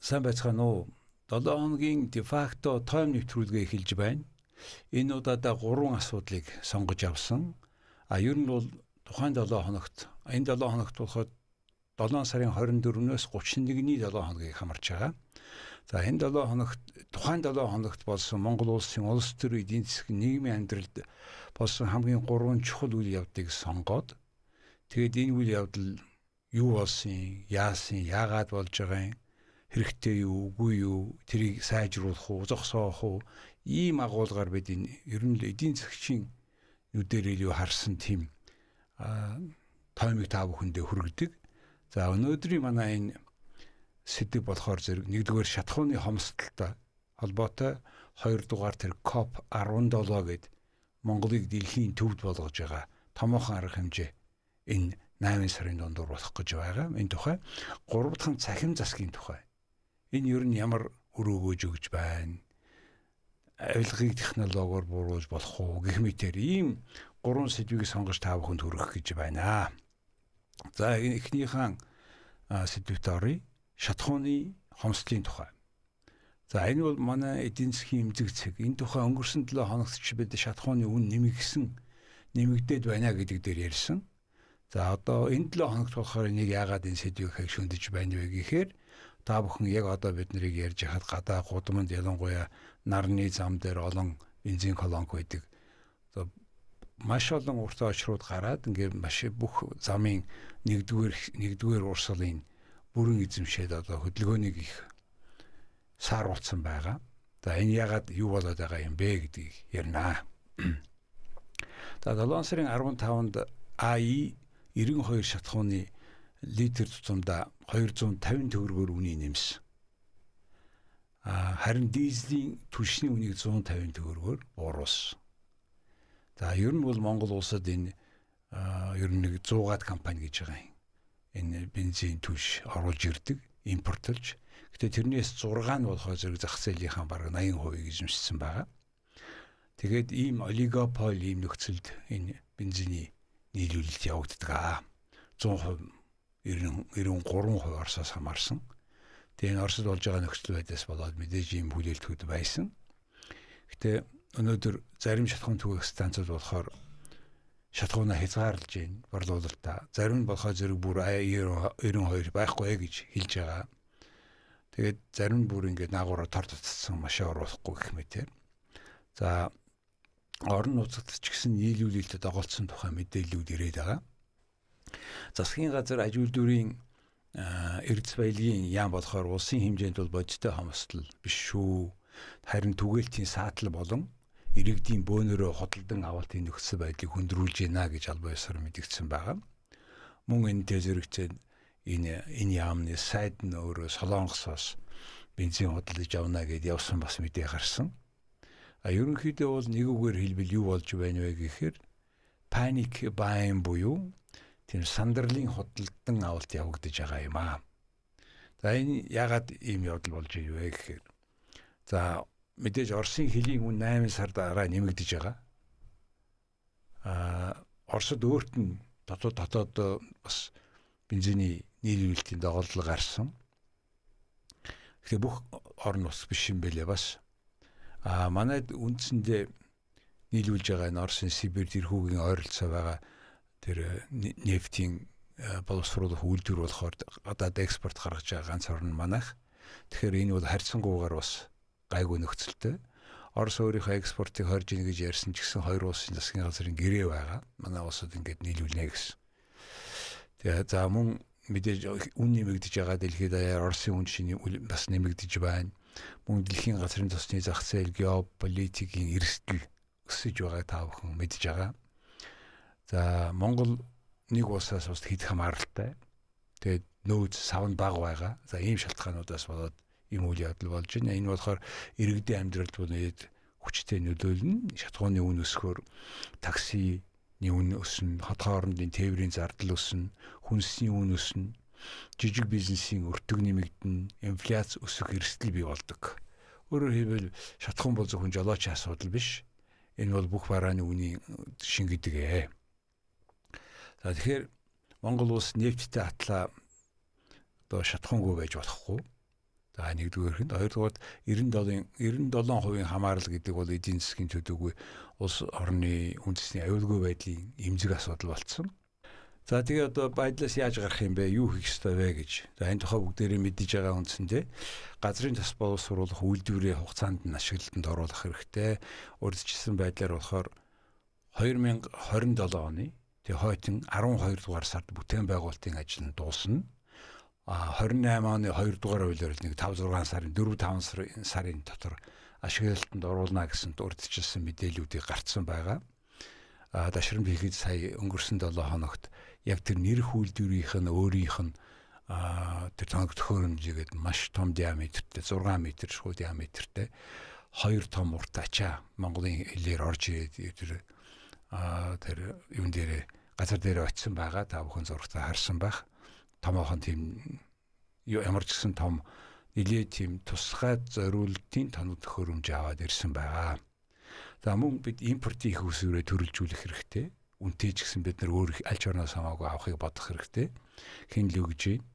сайн байцгаана уу? 7 хоногийн дефакто тойм нэвтрүүлгээ эхэлж байна. Энэ удаадаа 3 асуудлыг сонгож авсан. Ер нь бол тухайн 7 хоногт энэ 7 хоногт болоход 7 сарын 24-өөс 31-ний 7 хоногийг хамарч байгаа. За энэ 7 хоногт тухайн 7 хоногт болсон Монгол улсын улс төр эдийн засгийн нийгмийн амьдралд болсон хамгийн 3 чухал үйл явдлыг сонгоод тэгээд энэ үйл явдал юу болсон, яасан, яагаад болж байгаа юм, хэрэгтэй юу, үгүй юу, тэрийг сайжруулах уу, зогсоох уу, ийм агуулгаар бид энэ ер нь эдийн засгийн нүдээр илүү харсан тийм таймыг та бүхэндээ хүргэдэг. За өнөөдрийн манай энэ сэдв болохоор зэрэг нэгдүгээр шатхууны хомсдолтой холбоотой, хоёрдугаар тэр COP17 гээд Монголыг дэлхийн төвд болгож байгаа томоохон арга хэмжээ энэ 8 сарын дундуур болох гэж байгаа. Энэ тухай гурав дахь цахим засгийн тухай. Энэ ер нь ямар өрөөгөөж өгж байна? Авилгыг технологиор бууруулж болох уу? Гэх мэтэр ийм гурван сэдвийг сонгож та бүхэнд хүргэх гэж байна. За эхнийхэн сэдвт оръё. Шатхууны хомсдлын тухай. За энэ бол манай эдийн засгийн эмзэг цэг. Энэ тухай өнгөрсөн 7 хоногт ч бид шатхууны үн нэмэгдээд байна гэдэг дээр ярьсан. За одоо энэ 7 хоногт болохоор энийг яагаад энэ сэдвийг шүндэж байна вэ гэхээр та бүхэн яг одоо бид нарыг ярьж хахад гадаа гудамд ялангуяа нарны зам дээр олон бензин колонк байдаг. Маш олон урт очрууд гараад ингээд маш бүх замын нэгдүгээр урсгалын бүрэн эзэмшээд одоо хөдөлгөөнийг их сааруулсан байгаа. За энэ яагаад юу болоод байгаа юм бэ гэдгийг ярина. За 7 сарын 15-нд АИ 92 шатхууны литр тутамдаа 250 төгрөгөөр үнийг нэмсэн. Харин дизелийн түлшний үнийг 150 төгрөгөөр бууруулсан. За ер нь бол Монгол улсад энэ ер нь нэг 100-аад компани гэж байгаа юм. Энэ бензин түлш оруулж ирдэг, импортлж. Гэтэ тэрнээс 6 нь болохоор зэрэг зах зээлийнхаа бараг 80% эзэмшсэн байгаа. Тэгээд ийм олигопол ийм нөхцөлд энэ бензиний нийлүүлэлт явагддаг. 100% 93% Оросоос хамаарсан. Тэгээ энэ Оросд болж байгаа нөхцөл байдлаас болоод мэдээж ийм хүлээлтүүд байсан. Гэтэ өнөөдөр зарим шатхуун түгээх станцууд болохоор шатхуунаа хязгаарлаж байна, борлуулалтаа. Зарим нь болохоор зэрэг бүр 92 байхгүй гэж хэлж байгаа. Тэгээд зарим нь бүр ингээд наагуураа тор тутцсан машин оруулахгүй гэх мэтэр. За орон нутагт ч гэсэн нийлүүлэлтэд доголдсон тухай мэдээллүүд ирээд байгаа. Засгийн газар аж үйлдвэрийн эрдэс баялагын яам болохоор улсын хэмжээнд бол бодиттой хомсдол биш шүү. Харин түгээлтийн саатал болон иргэдийн бөөнөрөө хөдөлгөн авалтын нөхцөл байдлыг хөндрүүлж байна гэж албан ёсоор мэдгдсэн байгаа. Мөн энэтэй зэрэгцээ энэ яамны сайд нь өөрөө Солонгосоос бензин хөдөлж авна гэдээ явсан бас мэдээ гарсан. Ерөнхийдөө бол нэг үгээр хэлбэл юу болж байна вэ гэхээр panic buying буюу тийм сандарлын хөдөлгөн авалт явагдаж байгаа юм аа. За энэ яагаад ийм явдал болж ив вэ гэхээр за мэдээж Оросын хилийн үн 8 сар дараа нэмэгдэж байгаа. Оросд өөрт нь дотоод бас бензиний нийлүүлэлтийн доголдол гарсан. Тэгэхээр бүх орн ус биш юм бэлээ бас. Манайд үндсэндээ нийлүүлж байгаа энэ Оросын Сибирь тэрхүүгийн ойролцоо байгаа тэр нефтийн боловсруулах үйлдвэр болохоор гадаад экспорт гаргаж байгаа ганц орн манайх. Тэгэхээр энэ бол харьцангуйгаар бас гайгүй нөхцөлтэй. Орос өөрийнхөө экспортыг хорж ийн гэж ярьсан ч гэсэн хоёр улсын засгийн газрын гэрээ байгаа. Манай улсад ингээд нийлүүлнэ гэсэн. Тэгээ за мөн мэдээж үн нэмэгдэж байгаа дэлхийд даяар Оросын үн шинэ бас нэмэгдэж байна. Мөн дэлхийн газрын тосны зах зээл геополитикийн эрсдэл өсөж байгаа та бүхэн мэдж байгаа. За Монгол нэг улсаас бас хэд хамааралтай. Тэгээд нөөц савн бага байгаа. За ийм шалтгаануудаас болоод ийм үйл явдал болж байна. Энэ болохоор иргэдийн амьдралд үнэт хүчтэй нөлөөлнө. Шатхууны үн өсгөөр таксиний үн өснө, хот хоорондын тээврийн зардал өснө, хүнсний үн өснө, жижиг бизнесийн өртөг нэмэгдэнэ, инфляц өсөх эрсдэл бий болдог. Өөрөөр хэлбэл шатхуун бол зөвхөн жолоочийн асуудал биш. Энэ бол бүх барааны үнийн шингэдэг. За тэгэхээр Монгол улс нефттэй атлаа одоо шатхуунгүй байж болохгүй. За нэгдүгээрхэнд, хоёрдугаар 97% хамаарал гэдэг бол эдийн засгийн төдийгүй улс орны үндэсний аюулгүй байдлын эмзэг асуудал болсон. За тэгээ одоо байдлаас яаж гарах юм бэ? Юу хийх ёстой вэ гэж. За энэ тухай бүгдээрээ мэдэж байгаа үндсэндээ газрын тос боловсруулах үйлдвэрийн хугацаанд нь ашиглалтанд оруулах хэрэгтэй. Урьдчилсан байдлаар болохоор 2027 оны тэгээ хойтон 12 дугаар сард бүтээн байгуулалтын ажил нь дуусна. 28 оны 2 дугаар хуулиар нэг 5-6 сарын 4-5 сарын дотор ашиглалтанд оруулна гэсэн урьдчилсан мэдээллүүдийг гарцсан байгаа. Дашрам хийхэд сая өнгөрсөн 7 хоногт яг тэр нэрх үйлдвэрийнх нь өөрийнх нь тэр тоног төхөөрөмжгээд маш том диаметртэй 6 м шуу диаметртэй 2 том урт ачаа Монголын хэлээр орж ирээд тэр юун дээрээ газар дээрээ очисон байгаа. Та бүхэн зургатаа харсан байх. Томоохон тийм ямар ч гэсэн том нэлээд тийм тусгай зориултын тоног төхөөрөмж аваад ирсэн байгаа. За мөн бид импортын их усүрээ төрөлжүүлэх хэрэгтэй. Үнтэй ч гэсэн бид нар өөр аль ч орноос хамаагүй авахыг бодох хэрэгтэй. Хин л үгэж байна.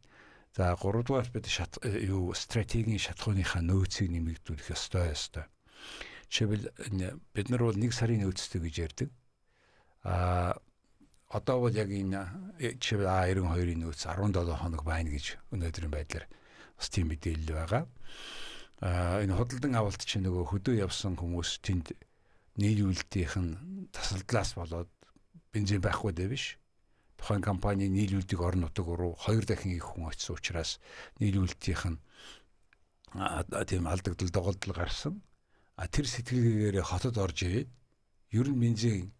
За 3 дугаар бид стратегийн шатхууныхаа нөөцийг нэмэгдүүлэх ёстой. Жишээлбэл бид нар бол 1 сарын нөөцтэй гэж ярьдаг. Одоо бол яг энэ жишээлбэл А92-ийн нөөц 17 хоног байна гэж өнөөдрийн байдлаар бас тийм мэдээлэл байгаа. Энэ худалдан авалт чинь нөгөө хөдөө явсан хүмүүс тэнд нийлүүлэлтийнх нь тасалдлаас болоод бензин байхгүй дээ биш. Тухайн компани нийлүүлдэг орон нутаг руу 2 дахин их хүн очсон учраас нийлүүлэлтийнх нь тийм алдагдал доголдол гарсан. Тэр сэтгэлгээгээр хотод орж ирээд ер нь бензин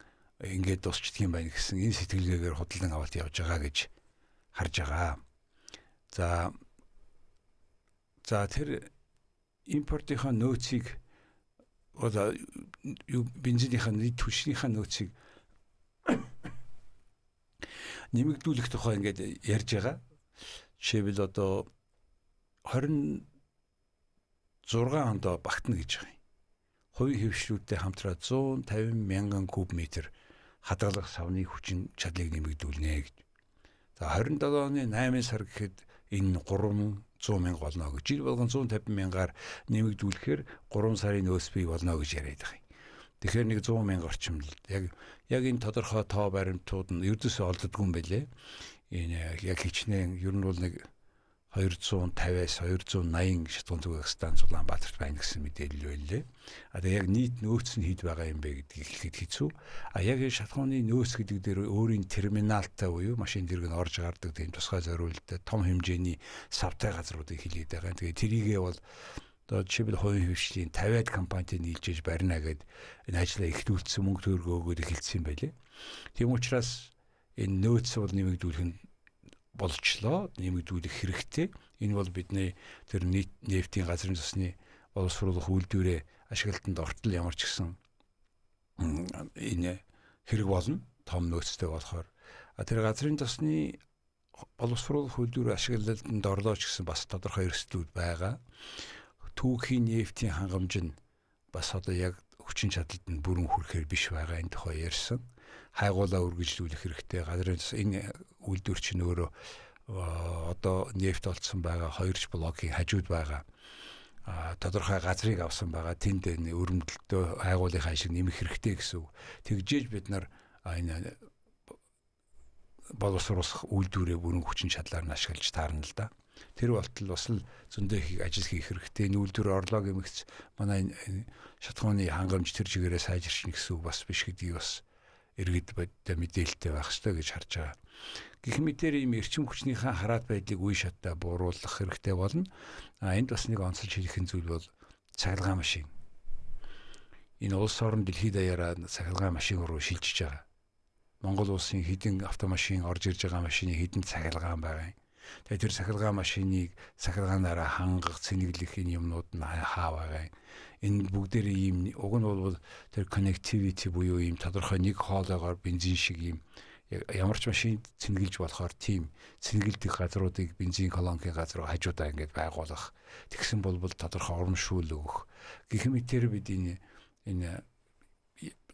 ингээд дуусчдаг юм байна гэсэн энэ сэтгэлгээгээр худалдан авалт явж байгаа гэж харж байгаа. За тэр импортынхаа нөөцийг бензинийхаа нийт түвшнийхаа нөөцийг нэмэгдүүлэх тухай ингээд ярьж байгаа. Жишээлбэл одоо 26 онд багтана гэж байгаа юм. Хувийн хэвшлүүдтэй хамтраад 150 мянган куб метр хадгалах савны хүчин чадлыг нэмэгдүүлнэ гэж. За 27 оны 8 сар гэхэд энэ 300 мянга болно гэж. Жил болгон 150 мянгаар нэмэгдүүлэхээр 3 сарын нөөц бий болно гэж яриад байгаа юм. Тэгэхээр нэг 100 мянга орчим л яг энэ тодорхой тоо баримтууд нь ердөөсөө олддгүй юм байлээ. Энэ яг хичнээн ер нь бол нэг 250-аас 280 шатгуун зүгэх станц Улаанбаатарт байна гэсэн мэдээлэл байлээ. Тэгээ яг нийт нөөц нь хэд байгаа юм бэ гэдгийг хэлэхэд хэцүү. Яг энэ шатгууны нөөц гэдэг дээр өөрийн терминалтай буюу машин дэрэг нь орж гардаг тийм тусгай зориулалттай том хэмжээний савтай газруудыг хэлээд байгаа. Тэгээ тэрийгээ бол одоо жишээлбэл хувийн хвшлийн 50-аад компанитай нийлжээж барина гэд энэ ажлаа эхлүүлсэн мөнгө төгрөгөө өгөөд эхэлсэн юм байлээ. Тийм учраас энэ нөөц бол нэмэгдүүлэх нь болчлоо, нэмэгдүүлэх хэрэгтэй. Энэ бол бидний тэр нефтийн газрын засны боловсруулах үйлдвэрээ ашиглалтанд ортол ямар ч гэсэн энэ хэрэг болно. Том нөөцтэй болохоор тэр газрын засны боловсруулах үйлдвэрээ ашиглалтанд орлоо ч гэсэн бас тодорхой эрсдлүүд байгаа. Түүхийн нефтийн хангамж нь бас одоо яг хүчин чадалд нь бүрэн хүрэхээр биш байгаа энэ тухай ярьсан. Хайгуулаа үргэлжлүүлэх хэрэгтэй. Газрын энэ үйлдвэр чинь өөрөө одоо нефт олдсон байгаа 2 блокийн хажууд байгаа. Тодорхой газрыг авсан байгаа. Тэнд өрөмдөлтөө хайгуулынхаа ашиг нэмэх хэрэгтэй гэсэн үг. Тэгжээж бид нар энэ боловсруулах үйлдвэрээ бүрэн хүчин чадлаар нь ашиглаж таарна л да. Тэр болтол бас л зөндөө их ажил хийх хэрэгтэй. Нүүлдвэр орлоо гэмэгц манай шатхууны хангамж тэр чигээрээ сайжирчна гэсэн үг бас биш гэдгийг бас иргэд мэдээлэлтэй байх ёстой гэж харж байгаа. Гэх мэтээр ийм эрчим хүчнийхээ хараат байдлыг үе шаттай бууруулах хэрэгтэй болно. Энд бас нэг онцолж хэлэх зүйл бол цахилгаан машин. Энэ улс орн дэлхийд даяараа цахилгаан машин руу шилжиж байгаа. Монгол улсын хэдэн автомашин орж ирж байгаа машины хэдэн цахилгаан байгаа юм. Тэгээ тэр цахилгаан машиныг цахилгаанаараа хангах, цэнэглэх энэ юмнууд нь хаа байгаа юм. Энэ бүгдээрээ ийм уг нь бол тэр connectivity буюу ийм тодорхой нэг хоолойгоор бензин шиг ийм ямар ч машин цэнгэлж болохоор тийм цэнгэлдэг газруудыг бензин колонкийн газар хажуудаа ингээд байгуулах. Тэгсэн бол тодорхой урамшуул өгөх. Гэх мэтээр бид энэ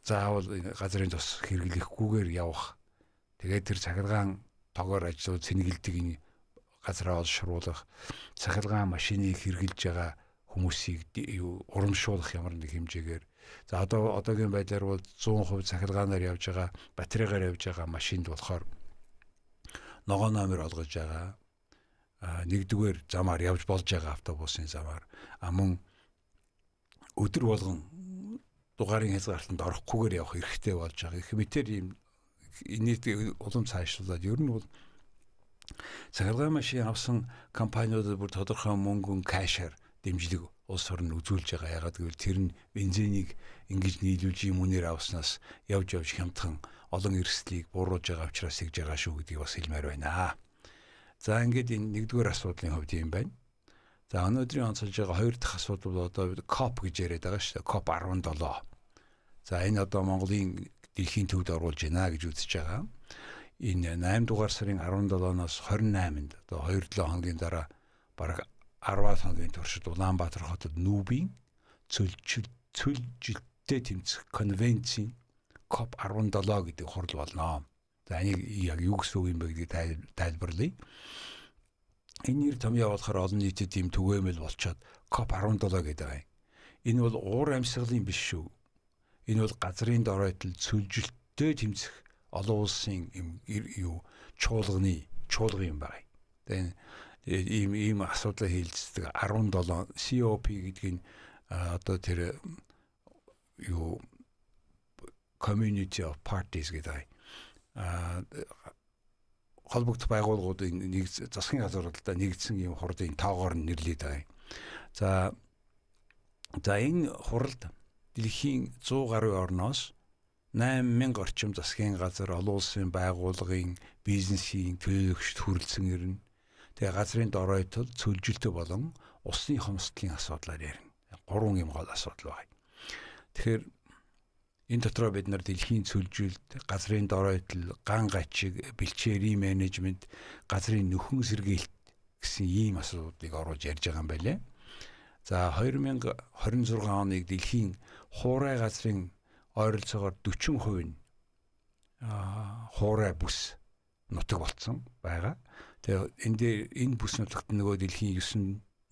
заавал газрын тос хэрэглэхгүйгээр явах. Тэгээд тэр цахилгаан тоогоор ажиллаад цэнгэлдэг энэ газраа олшруулах, цахилгаан машиныг хэрглэж байгаа хүмүүсийг урамшуулах ямар нэг хэмжээгээр. За одоогийн байдлаар бол 100% цахилгаанаар явж байгаа, батарейгаар явж байгаа машинд болохоор ногоо номер олгож байгаа. Нэгдүгээр замаар явж болж байгаа автобусын замаар. Мөн өдөр болгон дугаарын хязгаартанд орохгүйгээр явах эрхтэй болж байгаа. Их мэтэр ийм нийт улам цаашлуулаад ер нь бол цахилгаан машин авсан компаниудад бүр тодорхой мөнгөн кэшээр дэмжлэг улс орн үзүүлж байгаа. Ягаад гэвэл тэр нь бензинийг ингэж нийлүүлж юм үнээр авснаас явж хямдхан олон эрсдлийг бууруулж байгаа учраас хийж байгаа шүү гэдгийг бас хэлмээр байна. За ингээд энэ нэгдүгээр асуудлын хувьд юм байна. За өнөөдрийн онцолж байгаа хоёр дахь асуудал бол одоо COP гэж яриад байгаа шүү дээ. COP 17. За энэ одоо Монголын дэлхийн төвд оруулж байна гэж үзэж байгаа. Энэ 8 дугаар сарын 17-ноос 28-нд одоо 2-7 хоногийн дараа бараг 10 хоногийн туршид Улаанбаатар хотод нүүбийн цөлжилттэй тэмцэх конвенцийн COP 17 гэдэг хурал болно. За энийг яг юу гэсэн үг юм бэ гэдгийг тайлбарлая. Энэ нэр том явуулахаар олон нийтэд ийм түгээмэл болчоод COP 17 гэдэг байгаа юм. Энэ бол уур амьсгалын биш шүү. Энэ бол газрын доройтол цөлжилттэй тэмцэх олон улсын чуулга юм байна. Тэгээ ийм асуудал хэлцдэг 17 COP гэдэг нь одоо тэр Community of Parties гэдэг холбогдох байгууллагуудын нэг засгийн газруудаа нэгдсэн ийм хурдын тоогоор нэрлэдэг байгаа. За энэ хуралд дэлхийн 100 гаруй орноос 8,000 орчим засгийн газар, олон улсын байгууллагын, бизнесийн төлөөлөгчд хүрэлцэн ирнэ. Тэгээ газрын доройтол, цөлжилт болон усны хомсдлын асуудлаар ярина. 3 юм гол асуудал байна. Тэгэхээр энэ дотроо бид нар дэлхийн цөлжилт, газрын доройтол, ган гачиг, бэлчээрийн менежмент, газрын нөхөн сэргээлт гэсэн ийм асуудлыг оруулж ярьж байгаа юм байлээ. За 2026 оныг дэлхийн хуурай газрын ойролцоогоор 40% нь хуурай бүс нутаг болсон байгаа. Тэгээ энэ бүс нутагт нөгөө дэлхийн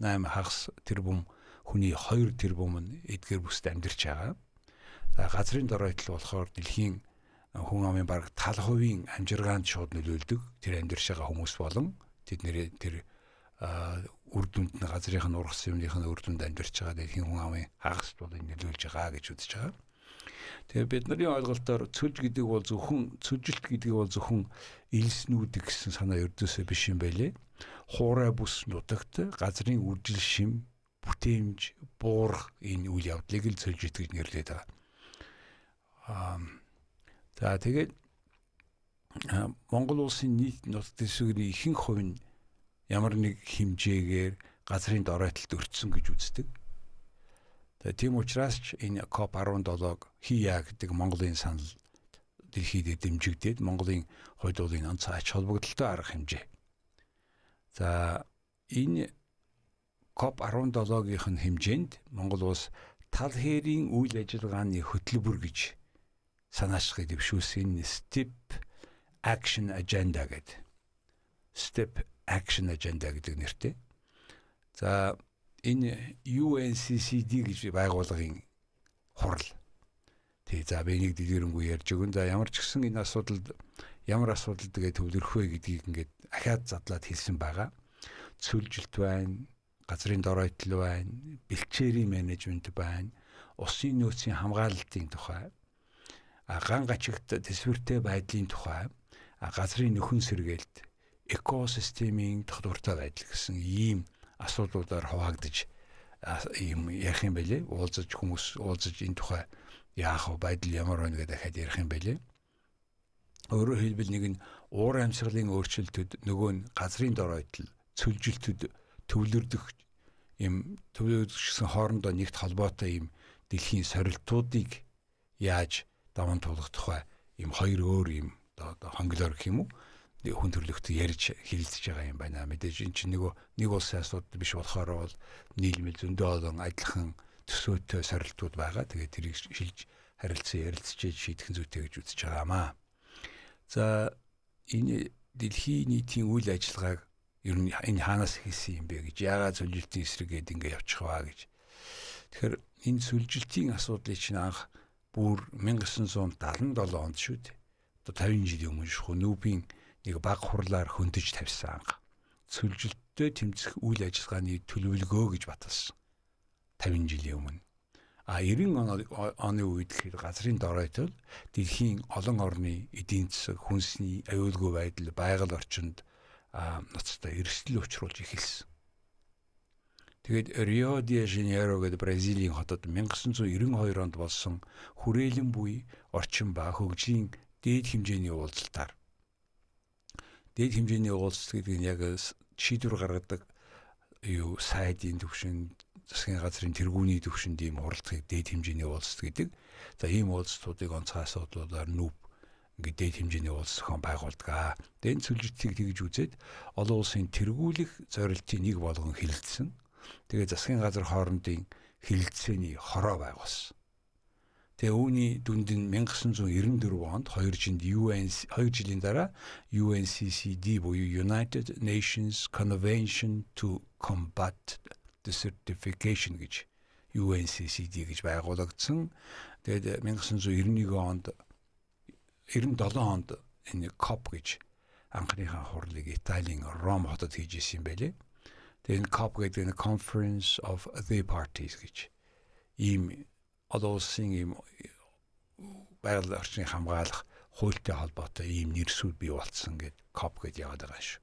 9-8 хагас тэрбум хүний 2 тэрбум нь эдгээр бүст амьдарч байгаа. За газрын доройтол болохоор дэлхийн хүн амын бараг 70% амжиргаанд шууд нөлөөлдөг. Тэр амьдарч байгаа хүмүүс болон тэдний тэр үр дүнд нь газрынх нь ургас юмных нь үр дүнд амьдарч байгаа дэлхийн хүн амын хагаст бол нөлөөлж байгаа гэж үзэж байгаа. Тэгээ бидний ойлголтоор цөлжилт гэдэг бол зөвхөн элснүүд гэсэн санаа ердөөсөө биш юм байлээ. Хуурай бүс нутагт газрын үржил шим, бүтээмж, буурах энэ үйл явдлыг л цөлжилт гэж нэрлэдэг байгаа. За тэгээд Монгол улсын нийт нутаг дэвсгэрийн ихэнх хувь нь ямар нэг хэмжээгээр газрын доройтолд өртсөн гэж үздэг. Тийм учраас ч энэ COP 17-г хийя гэдэг Монголын санал дэлхийд дэмжигдээд Монголын хувьд бол энэ онцгой ач холбогдолтой арга хэмжээ. За энэ COP 17-гийн хэмжээнд Монгол улс тал хээрийн үйл ажиллагааны хөтөлбөр гэж санаачлагыг дэвшүүлсэн Step Action Agenda гэдэг. Step Action Agenda гэдэг нэртэй. За энэ UNCCD гэж байгууллагын хурал. Тэгээ за би нэг дэлгэрэнгүй ярьж өгөн. За ямар ч гэсэн энэ ямар асуудал тэгээ төвлөрөх вэ гэдгийг ингээд ахаад задлаад хэлсэн байгаа. Цөлжилт байна, газрын доройтол байна, бэлчээрийн менежмент байна, усын нөөцийн хамгаалалтын тухай, ган гачигт төсвөртэй байдлын тухай, газрын нөхөн сэргээлт, экосистемийн тогтвортой байдал гэсэн ийм асуудлуудаар хуваагдаж ийм ярих юм байлээ. Хүмүүс уулзаж энэ тухай яах вэ, байдал ямар байна гэдэг дахиад ярих юм байлээ. Өөрөөр хэлбэл нэг нь уур амьсгалын өөрчлөлтөд, нөгөө нь газрын доройтол, цөлжилтөд төвлөрдөх төвлөрдөгчсөн хоорондоо нэгт холбоотой ийм дэлхийн сорилтуудыг яаж даван туулах тухай ийм хоёр өөр ийм хонглоор гэх юм уу хүн төрлөختөд ярьж хэлэлцэж байгаа юм байна. Мэдээж энэ чинь нэг улсын асуудал биш болохоор бол нийлмэл зөндөө олон адилхан төсөөтэй сорилтууд байгаа. Тэгээд тэрийг шилж ярилцчиж шийдэх зүйтэй гэж үзэж байгаамаа. За энэ дэлхийн нийтийн үйл ажиллагааг Ер нь энэ хаанаас хийсэн юм бэ гэж, яагаад сүлжилтийн эсрэгээд ингэ явчих ваа гэж. Тэгэхээр энэ сүлжилтийн асуудлыг чинь анх бүр 1977 онд шүү дээ. Одоо 50 жилийн өмнө шүү. Нүүбийн нэг баг хурлаар хөндөж тавьсан анх. Сүлжилттэй тэмцэх үйл ажиллагааны төлөвлөгөө гэж баталсан. 50 жилийн өмнө. 90 оны үед гэхэд газрын доройтол дэлхийн олон орны эдийн засаг, хүнсний аюулгүй байдал, байгаль орчинд ноцтой эрсдэл учруулж эхэлсэн. Тэгээд Рио де Жанейро гэдэг Бразилийн хотод 1992 онд болсон хүрээлэн буй орчин ба хөгжлийн дээд хэмжээний уулзалтаар. Дээд хэмжээний уулзалт гэдэг нь яг шийдвэр гаргадаг сайдын түвшин, засгийн газрын тэргүүний түвшинд ийм хуралдахыг дээд хэмжээний уулзалт гэдэг. За ийм уулзалтуудыг онцгой асуудлуудаар нүүб ингээд дээд хэмжээний уулзалт зохион байгуулдаг. Дэн сүлжилтийг тэгж үзээд олон улсын тэргүүлэх зорилтын нэг болгон хэлэлцсэн. Тэгээ засгийн газар хоорондын хэлэлцээний хороо байгуулсан. Тэгээ үүний дүнд нь 1994 онд 2 жилийн дараа UNCCD буюу United Nations Convention to Combat Desertification гэж UNCCD гэж байгуулагдсан. Тэгээд 1997 онд энэ COP гэж анхныхаа хурлыг Италийн Ром хотод хийж исэн юм байлээ. Тэгээд энэ COP гэдэг нь Conference of the Parties гэж ийм олон улсын ийм байгаль орчныг хамгаалах хуультай холбоотой ийм нэрсүүд бий болцсон гэдэг COP гэдээ яваад байгаа шүү.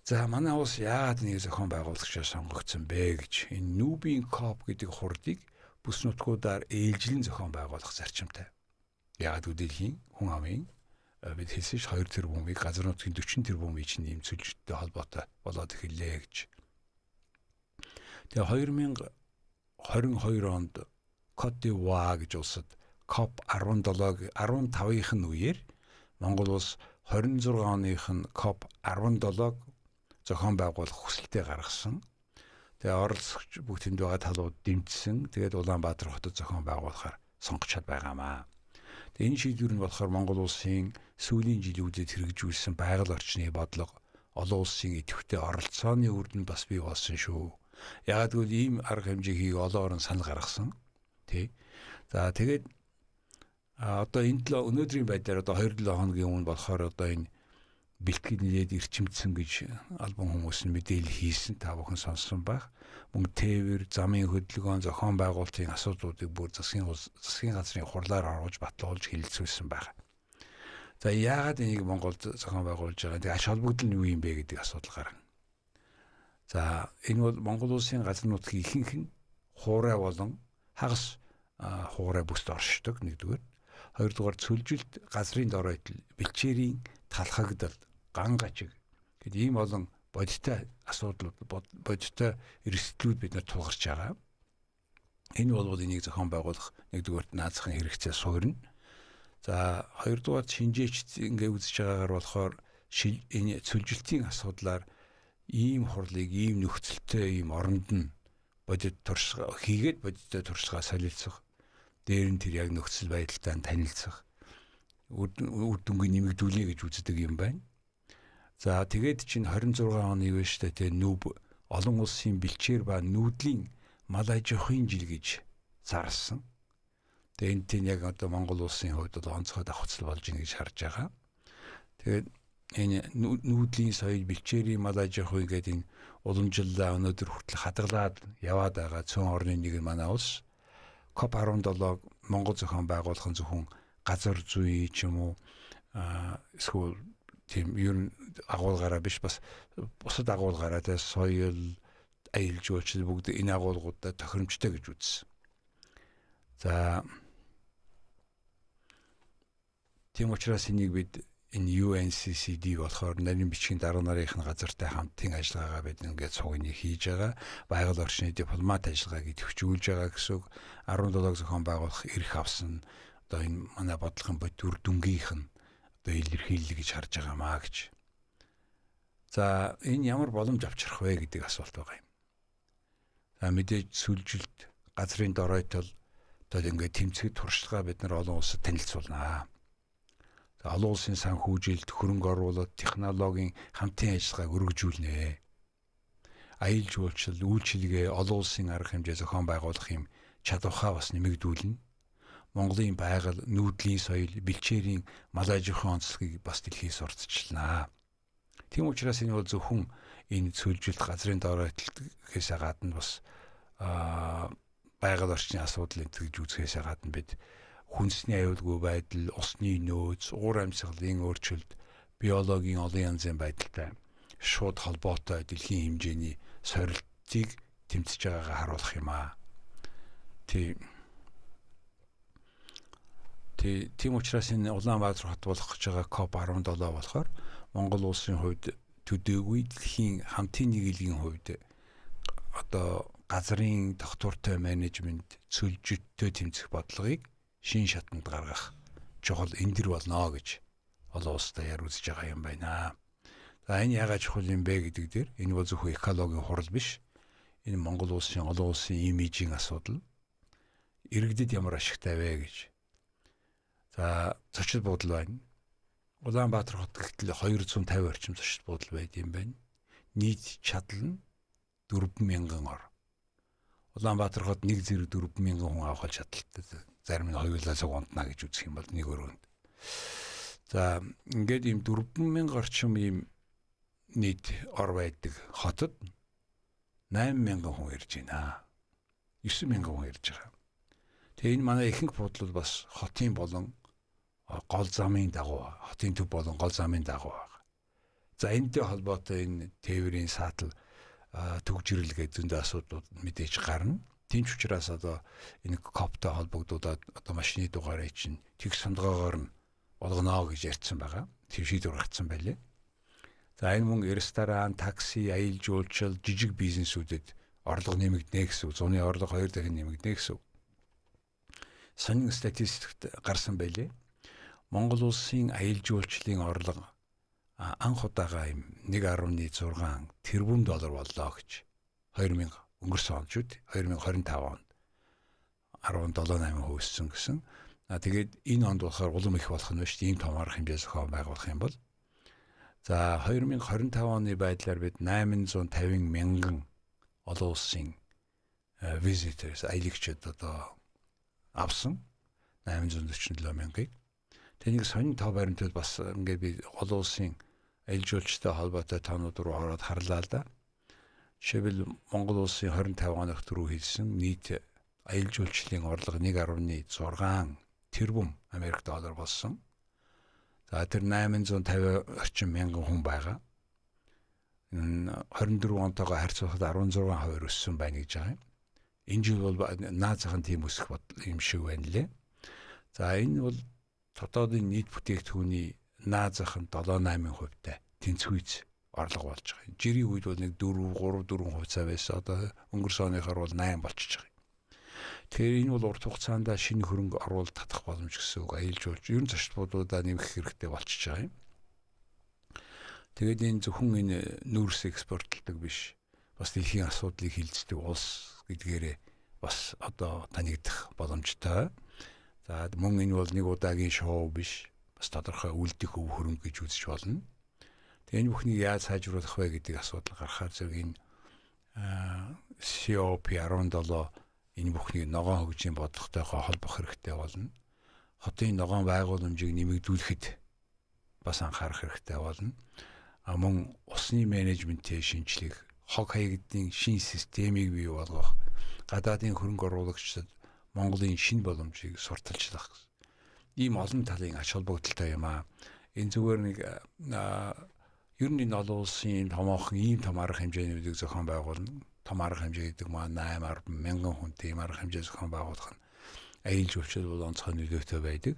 За манай улс яагаад нэг зохион байгуулагчаар сонгогдсон бэ гэж энэ нүүбийн COP гэдэг хурлыг бүс нутгуудаар ээлжлэн зохион байгуулах зарчимтай. Яагаад үдэлхийн хүн амын бид хэлсэн ш 2 тэрбумыг газар нутгийн 40 тэрбумын чинь ийм сүлжиттэй холбоотой болоод эхэллээ гэж. Тэгээ 2022 онд Côte d'Ivoire гэж улсад COP 15-ийн үеэр Монгол улс 26 оных нь COP 17-г зохион байгуулах хүсэлтээ гаргасан. Тэгээ оролцогч бүгд тэнд байгаа талууд дэмжсэн. Тэгээд Улаанбаатар хотод зохион байгуулахаар сонгогчод байгаамаа. Тэгээ энэ шийдвэр нь болохоор Монгол улсын сүүлийн жилүүдэд хэрэгжүүлсэн байгаль орчны бодлого, олон улсын идэвхтэй оролцооны үр дүн бас бий болсон шүү. Яагад гэвэл ийм арга хэмжээг олон орн санал гаргасан. Тэ. За тэгээд одоо энэ өнөөдрийн байдлаар одоо 2-7 хоногийн өмнө болохоор одоо энэ бэлтгэл нэлээд эрчимдсэн гэж албан хүмүүс нь мэдээлэл хийсэн, та бүхэн сонссон байх. Мөн тээвэр, замын хөдөлгөөн, зохион байгуулалтын асуудлуудыг бүр засгийн газрын хурлаар оруулж батлуулж хэлэлцүүлсэн байх. За яагаад энийг Монголд зохион байгуулж байгаа? Тэгээ ач холбогдол нь юу юм бэ гэдэг асуудал гарна. За энэ бол Монгол улсын газар нутгийн ихэнх нь хуурай болон хагас хуурай бүст оршдог нэгдүгээр. Хоёрдугаар цөлжилт, газрын доройтол, бэлчээрийн талхагдал, ган гажиг гэдэг ийм олон бодиттой асуудлууд, бодиттой эрсдлүүд бид нар тулгарч байгаа. Энэ бол энийг зохион байгуулах нэгдүгээрт наацхан хэрэгцээ суурна. За хоёрдугаар шинжээч ингээ үзэж байгаагаар болохоор энэ цөлжилтийн асуудлаар ийм хурлыг ийм нөхцөлтэй ийм оронд нь бодит туршилгаа хийгээд бодиттой туршилгаа солилцох, дээр нь тэр яг нөхцөл байдалтай танилцах, үр дүнгийн нэмэгдүүлээ гэж үздэг юм байна. За тэгээд чинь 26 оны үе штэ тэ нүүб олон улсын бэлчээр ба нүүдлийн мал аж ахуйн жил гэж зарласан. Тэгээд энэ тийм яг одоо Монгол улсын хувьд онцгой давхцал болж ийн гэж харж байгаа. Тэгээд энэ нүүдлийн соёл, бэлчээрийн мал аж ахуй гэдэг энэ уламжлалаа өнөөдөр хүртэл хадгалаад яваад байгаа цөөн орны нэг манай улс COP 17-г Монгол зохион байгуулахын зөвхөн газар зүй ч юм уу эсвэл тийм ер нь агуулгаараа биш бас бусад агуулгаараа тэ соёл, аялал жуулчлал бүгд энэ агуулгуудад тохиромжтой гэж үзсэн. За тийм учраас энийг бид энэ UNCCD болохоор нарийн бичгийн дарга нарын газартай хамтын ажиллагаагаа бид ингээд цугны хийж байгаа. Байгаль орчны дипломат ажиллагааг идэвхжүүлж байгаа гэсэн үг. 17-г зохион байгуулах эрх авсан одоо энэ манай бодлогын бодит үр дүнгийнх нь одоо илэрхийлэл гэж харж байгаамаа гэж. За энэ ямар боломж авчрах вэ гэдэг асуулт байгаа юм. За мэдээж сүлжилт, газрын доройтол одоо ингээд тэмцэхэд туршлагаа бид нар олон улсад танилцуулнаа. Олон улсын санхүүжилт хөрөнгө оруулалт, технологийн хамтын ажиллагааг өргөжүүлнэ. Аялал жуулчлал, үйлчилгээ, олон улсын арга хэмжээ зохион байгуулах юм чадвараа бас нэмэгдүүлнэ. Монголын байгаль, нүүдлийн соёл, бэлчээрийн мал аж ахуйн онцлогийг бас дэлхийд сурталчилнаа. Тийм учраас энэ бол зөвхөн энэ цөлжилт газрын дооройтолтгээс гадна бас байгаль орчны асуудлыг тэгж үзэхээс гадна бид хүнсний аюулгүй байдал, усны нөөц, уур амьсгалын өөрчлөлт, биологийн олон янзын байдалтай шууд холбоотой дэлхийн хэмжээний сорилтыг тэмцэж байгаагаа харуулах юм аа. Тийм учраас энэ Улаанбаатар хот болох гэж байгаа COP17 болохоор Монгол улсын хувьд төдийгүй дэлхийн хамтын нийгмийн хувьд одоо газрын тогтвортой менежмент цөлжөлттэй тэмцэх бодлогыг шин шатанд гаргах чухал эндэр болно гэж олон улстай ярилцж байгаа юм байна. За энэ яагаад чухал юм бэ гэдэг дээр энэ бол зөвхөн экологийн хурал биш. Энэ Монгол улсын олон улсын имижийн асуудал. Иргэдэд ямар ашигтай вэ гэж. За зочид буудал байна. Улаанбаатар хот гэтэл 250 орчим зочид буудал байд юм байна. Нийт чадал нь 4,000 ор. Улаанбаатар хот нэг зэрэг 4,000 хүн авах чадaltaй. Зарим нь хоёулаа цуг унтна гэж үзэх юм бол нэг өрөөнд. За ингээд ийм 4,000 орчим ийм нийт ор байдаг хотод 8,000 хүн ирж байна. 9,000 хүн ирж байгаа. Тэгээ энэ манай ихэнх буудлууд бас хотын болон гол замын дагуу, хотын төв болон гол замын дагуу байна. За энэтэй холбоотой энэ тээврийн саатал төгжрэлгээ зөндөө асуудлууд мэдээж гарна. Тийм ч учраас одоо энэ COP-тай холбогдуулаад одоо машины дугаарыг чинь тэг сандгагаар нь болгоно гэж ярьсан байгаа. Тийм шийдвэр гаргасан байлээ. За энэ мөн ресторан, такси, аялал жуулчлал, жижиг бизнесүүдэд орлого нэмэгдэнэ гэсэн үг. Зуны орлого 2 дахин нэмэгдэнэ гэсэн үг. Сонин статистикт гарсан байлээ. Монгол улсын аялал жуулчлалын орлого анх удаага юм 1.6 тэрбум доллар боллоо гэж 2000 өнгөрсөн он шүү дээ. 2025 онд 17.8% өссөн гэсэн. Тэгээд энэ онд болохоор улам их болох нь шүү дээ. Ийм том арга хэмжээ зохион байгуулах юм бол. За 2025 оны байдлаар бид 850 мянган олон улсын visitors аялагчид одоо авсан 847 мянгаыг. Тэнийг сонин тоо баримтууд бас ингээд би олон улсын аялал жуулчтай холбоотой тоонууд руу ороод харлаа л да. Жишээлбэл Монгол улсын 25 оногт рүү хийсэн нийт аялал жуулчлалын орлого 1.6 тэрбум Америк доллар болсон. За тэр 850 орчим мянган хүн байгаа. 24 онтойгоо харьцуулахад 16% өссөн байна гэж байгаа юм. Энэ жил бол наазахын тийм өсөх юм шиг байна лээ. За энэ бол дотоодын нийт бүтээгдэхүүний наазах нь 7-8%-тай тэнцвүүц орлого болж байгаа. Жирийн үед бол нэг 4-3 хувьцаа байсан. Одоо өнгөрсөн оныхоор бол 8 болчихж байгаа. Тэгэхээр энэ бол урт хугацаанд шинэ хөрөнгө оруулалт татах боломж гэсэн үг. Аялал жуулч ер нь зочд буудуудаа нэмэх хэрэгтэй болчихж байгаа юм. Тэгээд энэ зөвхөн энэ нүүрс экспортлдог биш. Бас дэлхийн асуудлыг хилцдэг улс гэдгээрээ бас одоо танигдах боломжтой. За мөн энэ бол нэг удаагийн шоу биш. Бас тодорхой үлдэх өв хөрөнгө гэж үзэж болно. Тэгээ энэ бүхнийг яаж сайжруулах вэ гэдэг асуудал гарахаар зэрэг энэ COP17 энэ бүхнийг ногоон хөгжийн бодлоготойгоо холбох хэрэгтэй болно. Хотын ногоон байгууламжийг нэмэгдүүлэхэд бас анхаарах хэрэгтэй болно. Мөн усны менежментийн шинжилгээг, хог хаягдлын шин системийг бий болгох, гадаадын хөрөнгө оруулагчдад Монголын шинэ боломжийг сурталчлах. Ийм олон талын ач холбогдолтой юм аа. Энэ зүгээр нэг ер нь олон улсын томоохон ийм том арга хэмжээнүүдийг зохион байгуулна. Том арга хэмжээ гэдэг маань 8-10 мянган хүнтэй ийм арга хэмжээ зохион байгуулах нь аялал жуулчлал бол онцгой нөлөөтэй байдаг.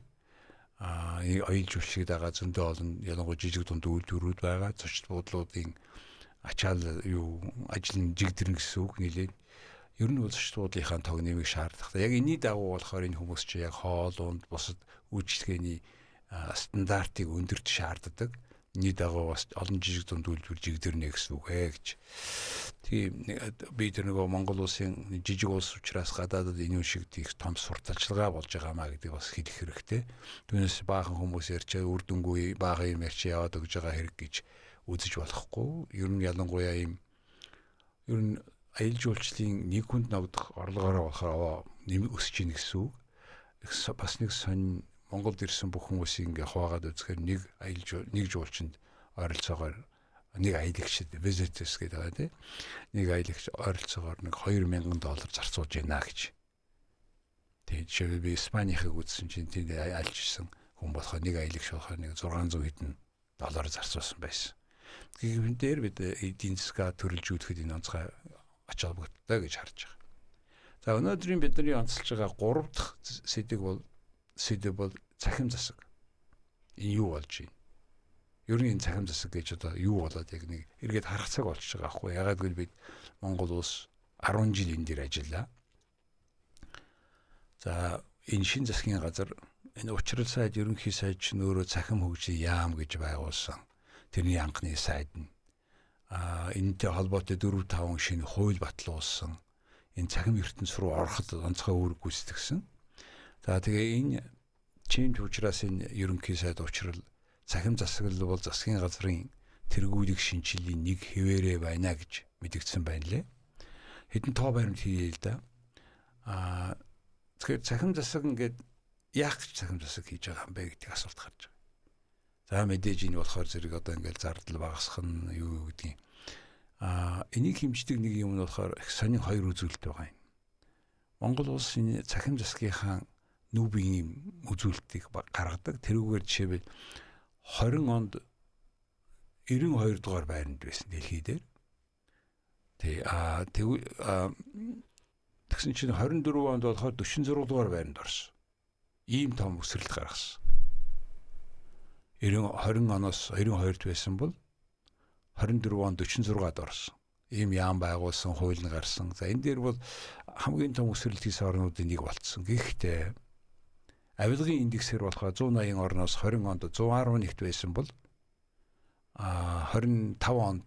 Аялал жуулчлалыг дагаад зөндөө олон ялангуяа жижиг дунд үйлдвэрүүд байгаа. Зочид буудлуудын ачаал ажил нь жигдэрнэ гэсэн үг нэлээд. Ер нь бол зочид буудлынхаа тог нэмийг шаардлагатай. Яг энэний дагуу болохоор энэ хүмүүс чинь яг хоол унд бусад үйлчлэгээний стандартыг өндөрч шаарддаг. Нэг дагуу бас олон жижиг дунд үйлдвэр жигдэрнэ гэсэн үг ээ гэж. Тийм би тэр нөгөө Монгол улсын жижиг улс учраас гадаадад энэ шиг тийх том сурталчилгаа болж байгаамаа гэдэг бас хэлэх хэрэгтэй. Түүнээс баахан хүмүүс ярьчаа үр дүнгүй бага юм ярьч яваад өгж байгаа хэрэг гэж үзэж болохгүй. Ер нь ялангуяа ер нь аялал жуулчлалын нэг хүнд ногдох орлогоороо болохоор өсөж ийн гэсэн үг. Бас нэг сонь Монголд ирсэн бүх хүмүүсийг ингээ хуваагаад үзэхээр нэг жуулчинд ойролцоогоор нэг аялагчд visitors гэдэг байгаа тийм. Нэг аялагч ойролцоогоор нэг $2,000 зарцуулж байна гэж. Тэгээд жишээ би Испанихыг үзсэн чинь тэнд альжсэн хүн болохоор нэг аялагч болохоор нэг $600 хэдэн зарцуулсан байсан. Гэвэн дээр бид эдийн засгаа төрөлжүүлэхэд энэ онцгой ач холбогдолтой гэж харж байгаа. За өнөөдрийн бидний онцолж байгаа 3 дахь сэдэв бол цахим засаг. Энэ юу болж байна? Ер нь энэ цахим засаг гэж одоо юу болоод яг нэг эргээд харах цаг болчихж байгаа байхгүй. Ягаад гэвэл бид Монгол улс 10 жил энэ дээр ажиллаа. За энэ шин засгийн газар энэ учрал сайд ерөнхий сайд ч нөөрөө цахим хөгжлийн яам гэж байгуулсан. Тэрний анхны сайд нь энэтэй холбоотой 4-5 шинэ хууль батлуулсан. Энэ цахим ертөнц рүү ороход онцгой үүрэг гүйцэтгсэн. За тэгээ энэ чимд учраас энэ ерөнхий сайд учрал цахим засаг бол засгийн газрын тэргүүлэх шинжиллийн нэг хэвээрээ байна гэж мэдгдсэн байна лээ. Хэдэн тоо баримт хийе л да. Тэгэхээр цахим засаг ингээд яах гэж цахим засаг хийж байгаа юм бэ гэдэг асуулт гарч байгаа. За мэдээж энэ болохоор зэрэг одоо ингээд зардал багасгах нь юу гэдгийг. Энийг хэмждэг нэг юм нь болохоор их сонин хоёр үзүүлэлт байгаа юм. Монгол улс энэ цахим засгийнхаа нүүбийн үзүүлэлтийг гаргадаг. Тэрүүгээр жишээлбэл 20 онд 92 дугаар байранд байсан дэлхий дээр. Тэгсэн чинь 24 онд болохоор 46 дугаар байранд орсон. Ийм том өсрэлт гаргасан. 20 оноос 92-т байсан бол 24 онд 46-ад орсон. Ийм яам байгуулсан, хууль нь гарсан. За энэ дээр бол хамгийн том өсрэлт хийсэн орнуудын нэг болцсон. Гэхдээ авилгын индексээр болохоор 180 орноос 20 онд 111-т байсан бол 25 онд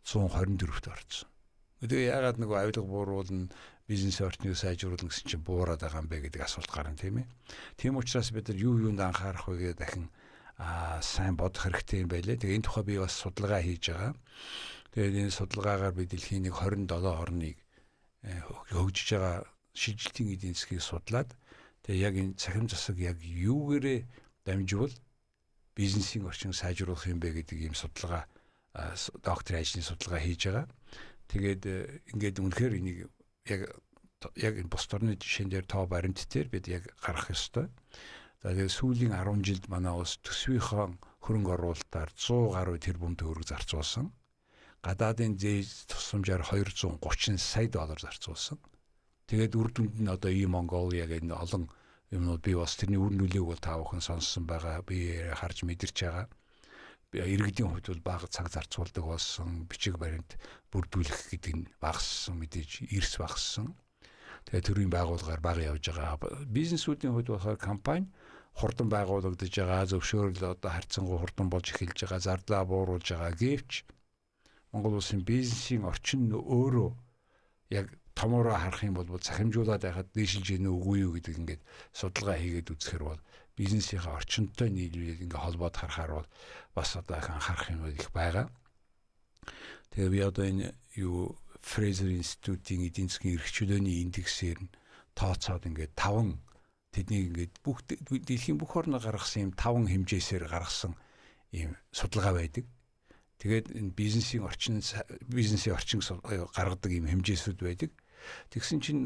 124-т орсон. Тэгээ яагаад нэг авилга бууруулна, бизнес орчныг сайжруулна гэсэн чинь буураад байгаа юм бэ гэдэг асуулт гарна тийм ээ. Тийм учраас бид нар юунд анхаарах вэ гэдэг дахин сайн бодох хэрэгтэй юм байлээ. Тэгээ энэ тухай би бас судалгаа хийж байгаа. Тэгээд энэ судалгаагаар би дэлхийн нэг 27 орныг хөгжиж байгаа шилжилтийн эдийн засгийг судлаад тэгээ яг энэ цахим засаг яг юугээрээ дамжуул бизнесийн орчин сайжруулах юм бэ гэдэг ийм судалгаа докторийн ажлын судалгаа хийж байгаа. Тэгээд ингээд үнэхээр энийг яг энэ бус орны жишээн дээр тоо баримт дээр бид яг гарах ёстой. За тэгээд сүүлийн 10 жилд манай улс төсвийнхөө хөрөнгө оруулалтаар 100 гаруй тэрбум төгрөг зарцуулсан. Гадаадын зээл тусламжаар $230 сая зарцуулсан. Тэгээд үр дүнд нь одоо Монголиаг энэ олон юмнууд би бас тэрний үр нөлөөг бол та бүхэн сонссон байгаа. Би харж мэдэрч байгаа. Иргэдийн хувьд бол бага цаг зарцуулдаг болсон, бичиг баримт бүрдүүлэх гэдэг нь багассан, мэдээж эрс багассан. Тэгээ төрийн байгууллагаар бага явж байгаа. Бизнесүүдийн хувьд болохоор компани хурдан байгуулагдаж байгаа, зөвшөөрөл одоо харьцангуй хурдан болж эхэлж байгаа, зардлаа бууруулж байгаа. Гэвч Монгол улсын бизнесийн орчин нь өөрөө яг томороо харах юм бол цахимжуулаад байхад дээшилж гэнэ үгүй юу гэдэг ингээд судалгаа хийгээд үзэхэр бол бизнесийнхээ орчинтой нийлүүлээд ингээд холбоод харахаар бол бас одоо их анхаарах юм их байгаа. Тэгээ би одоо энэ Fraser Institute-ийн эдийн засгийн эрх чөлөөний индексээр нь тооцоод ингээд 5 тэднийг ингээд бүх дэлхийн бүх орноо гаргасан юм 5 хэмжээсээр гаргасан ийм судалгаа байдаг. Тэгээд энэ бизнесийн орчин гаргадаг ийм хэмжээсүүд байдаг. Тэгсэн чинь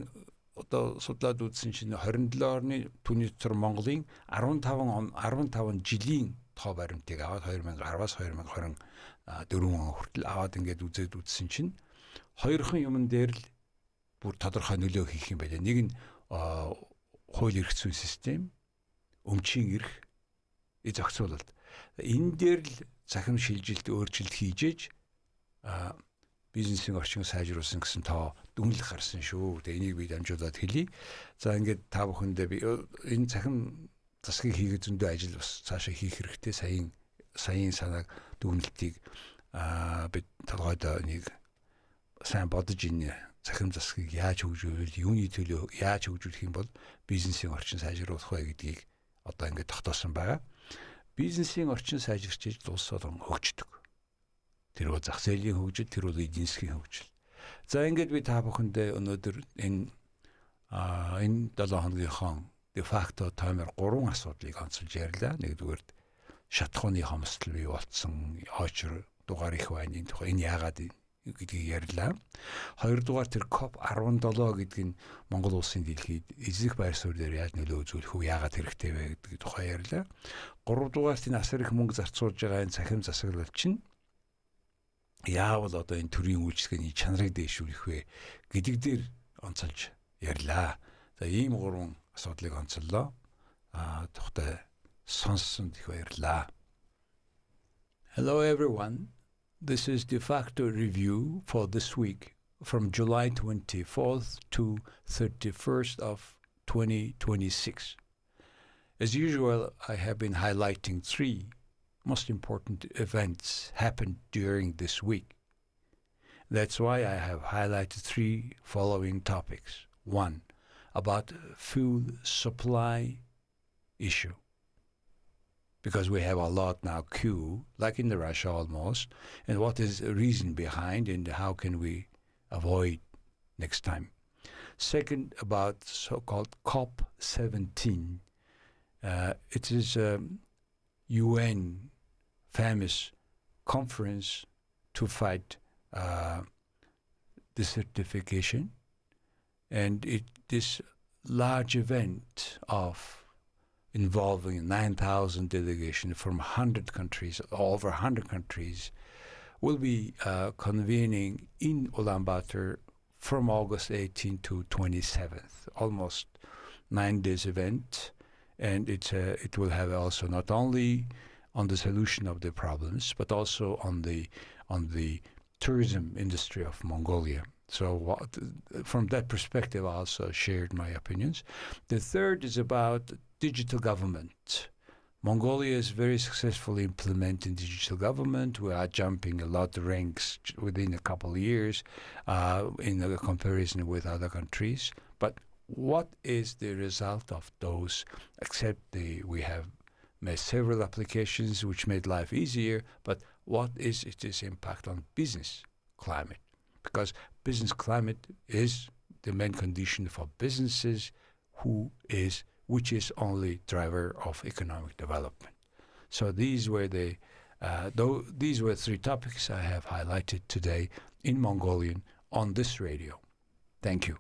одоо судлаад үзсэн чинь 27 орны түүний дотор Монголын 15 жилийн тоо баримтыг аваад 2010-аас 2024 он хүртэл аваад ингээд үзсэн чинь хоёрхан юмн дээр л бүр тодорхой нөлөө хийх юм байна. Нэг нь хууль эрх зүйн систем, өмчийн эрх, зохицуулалт. Энэ дээр л захим шилжилт өөрчлөлт хийж бизнесийн орчинг сайжруулсан гэсэн тоо дүнлэх гарсан шүү. Тэгээ энийг би дамжуулаад хэлье. За ингээд та бүхэндээ би энэ захим засгийг хийгээд зөндөө ажил бас цаашаа хийх хэрэгтэй. Саяын саяын санааг дүгнэлтийг бид толгойдоо нэг сайн бодож энэ цахим засгийг яаж хөгжүүлэх, юуны төлөө яаж хөгжүүлэх юм бол бизнесийн орчин сайжруулах вэ гэдгийг одоо ингээд тогтоосон байгаа. Бизнесийн орчин сайжирч улс орон хөгждөг. Тэр бол зах зээлийн хөгжил, тэр бол эдийн засгийн хөгжил. За ингээд би та бүхэндээ өнөөдөр энэ 7 хоногийнхоо де факто таймер 3 асуудлыг онцолж ярьлаа. Нэгдүгээр шатхууны хомсдол бий болцсон, очор дугаар их байна. Энэ тухай энэ яагаад гэдгийг ярьлаа. Хоёрдугаар тэр COP17 гэдэг нь Монгол улсын дэлхийд эзлэх байр суурь дээр яаж нөлөө үзүүлэх вэ? Яагаад хэрэгтэй вэ гэдэг тухай ярьлаа. Гуравдугаар энэ асар их мөнгө зарцуулж байгаа энэ цахим засаглал чинь яавал одоо энэ төрийн үйлчлэгээний чанарыг дэвшүүлэх вэ гэдэг дээр онцолж ярьлаа. За ийм 3 асуудлыг онцоллоо. Тухтай сонссонд их баярлаа. Hello everyone. This is de facto review for this week from July 24th to 31st of 2026. As usual, I have been highlighting 3 most important events happened during this week. That's why I have highlighted 3 following topics. 1, about food supply issue. Because we have a lot now queue, like in Russia almost, and what is the reason behind and how can we avoid next time. Second, about so-called COP17. It is a UN famous conference to fight desertification, and this large event of involving 9,000 delegations from 100 countries, over 100 countries, will be convening in Ulaanbaatar from August 18th to 27th, almost 9 days event, and it will have also not only on the solution of the problems, but also on the tourism industry of Mongolia. So from that perspective, I also shared my opinions. The third is about digital government. Mongolia is very successfully implementing digital government. We are jumping a lot of ranks within a couple of years in a comparison with other countries. But what is the result of those? Except we have made several applications which made life easier, but what is its impact on business climate? Because business climate is the main condition for businesses, which is only driver of economic development. So these were these were 3 topics I have highlighted today in Mongolian on this radio. Thank you.